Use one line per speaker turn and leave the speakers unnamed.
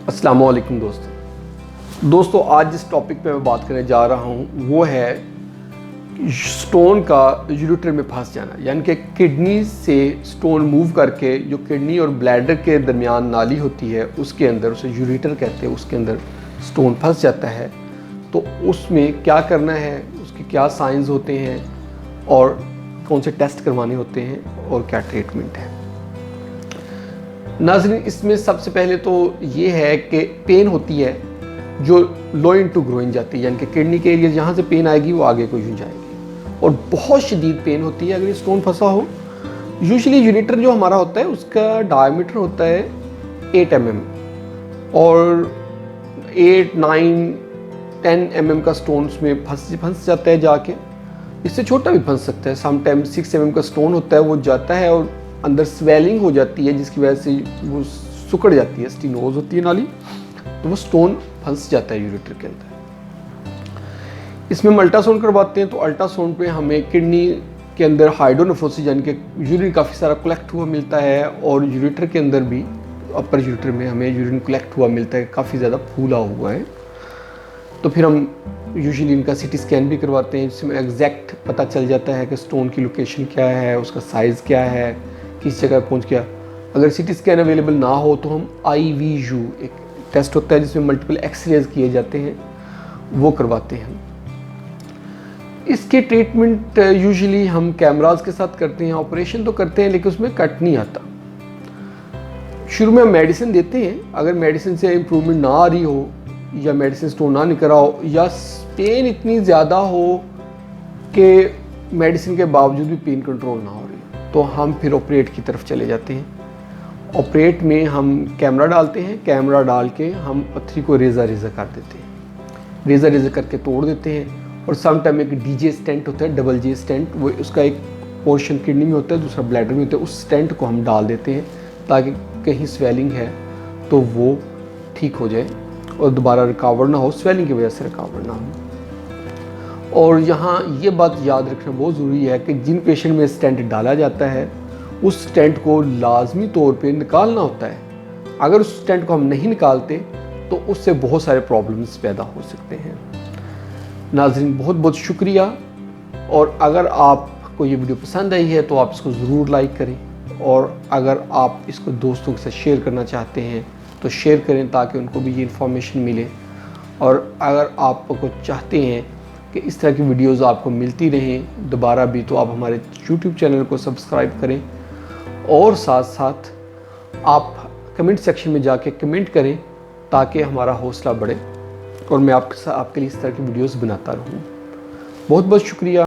अस्सलाम वालेकुम दोस्तों, आज जिस टॉपिक पे मैं बात करने जा रहा हूँ वो है स्टोन का यूरेटर में फंस जाना। यानी कि किडनी से स्टोन मूव करके जो किडनी और ब्लैडर के दरमियान नाली होती है उसके अंदर, उसे यूरेटर कहते हैं, उसके अंदर स्टोन फंस जाता है। तो उसमें क्या करना है, उसके क्या साइंस होते हैं और कौन से टेस्ट करवाने होते हैं और क्या ट्रीटमेंट है। नाज़रीन, इसमें सबसे पहले तो ये है कि पेन होती है जो लोइन टू ग्रोइन जाती है, यानी कि किडनी के एरिया जहाँ से पेन आएगी वो आगे को यूँ जाएगी, और बहुत शदीद पेन होती है अगर ये स्टोन फंसा हो। यूजुअली यूरेटर जो हमारा होता है उसका डायमीटर होता है 8 mm और 8, 9, 10 mm का स्टोन उसमें फंस जाता है जाके। इससे छोटा भी फंस सकता है, समटाइम 6 mm का स्टोन होता है, वो जाता है और अंदर स्वेलिंग हो जाती है जिसकी वजह से वो सुकड़ जाती है, स्टीनोज होती है नाली, तो वो स्टोन फंस जाता है यूरेटर के अंदर। इसमें हम अल्ट्रासाउंड करवाते हैं, तो अल्ट्रासाउंड पे हमें किडनी के अंदर हाइड्रोनेफ्रोसिस यानी कि यूरिन काफ़ी सारा कलेक्ट हुआ मिलता है, और यूरेटर के अंदर भी, अपर यूरेटर में हमें यूरिन कलेक्ट हुआ मिलता है, काफ़ी ज़्यादा फूला हुआ है। तो फिर हम यूजुअली इनका सीटी स्कैन भी करवाते हैं जिसमें एग्जैक्ट पता चल जाता है कि स्टोन की लोकेशन क्या है, उसका साइज़ क्या है, किस जगह पहुंच गया। अगर सीटी स्कैन अवेलेबल ना हो तो हम IVU, एक टेस्ट होता है जिसमें मल्टीपल एक्सरेज किए जाते हैं, वो करवाते हैं। इसके ट्रीटमेंट यूजुअली हम कैमराज के साथ करते हैं। ऑपरेशन तो करते हैं लेकिन उसमें कट नहीं आता। शुरू में हम मेडिसिन देते हैं, अगर मेडिसिन से इम्प्रूवमेंट ना आ रही हो या मेडिसिन स्टोन ना निकल रहा हो या पेन इतनी ज़्यादा हो कि मेडिसिन के बावजूद भी पेन कंट्रोल ना हो रही, तो हम फिर ऑपरेट की तरफ चले जाते हैं। ऑपरेट में हम कैमरा डालते हैं, कैमरा डाल के हम पत्थरी को रेज़ा कर देते हैं, रेज़ा करके तोड़ देते हैं। और सम टाइम एक DJ स्टेंट होता है, डबल J स्टेंट, वो उसका एक पोर्शन किडनी में होता है, दूसरा ब्लैडर में होता है, उस स्टेंट को हम डाल देते हैं ताकि कहीं स्वेलिंग है तो वो ठीक हो जाए और दोबारा रिकवर ना हो, स्वेलिंग की वजह से रिकवर ना हो। और यहाँ ये बात याद रखना बहुत ज़रूरी है कि जिन पेशेंट में स्टेंट डाला जाता है उस स्टेंट को लाजमी तौर पे निकालना होता है। अगर उस स्टेंट को हम नहीं निकालते तो उससे बहुत सारे प्रॉब्लम्स पैदा हो सकते हैं। नाज़रीन, बहुत बहुत शुक्रिया, और अगर आपको ये वीडियो पसंद आई है तो आप इसको ज़रूर लाइक करें, और अगर आप इसको दोस्तों के साथ शेयर करना चाहते हैं तो शेयर करें ताकि उनको भी ये इन्फॉर्मेशन मिले। और अगर आप चाहते हैं कि इस तरह की वीडियोस आपको मिलती रहें दोबारा भी, तो आप हमारे YouTube चैनल को सब्सक्राइब करें, और साथ साथ आप कमेंट सेक्शन में जाके कमेंट करें ताकि हमारा हौसला बढ़े और मैं आपके लिए इस तरह की वीडियोस बनाता रहूँ। बहुत बहुत शुक्रिया।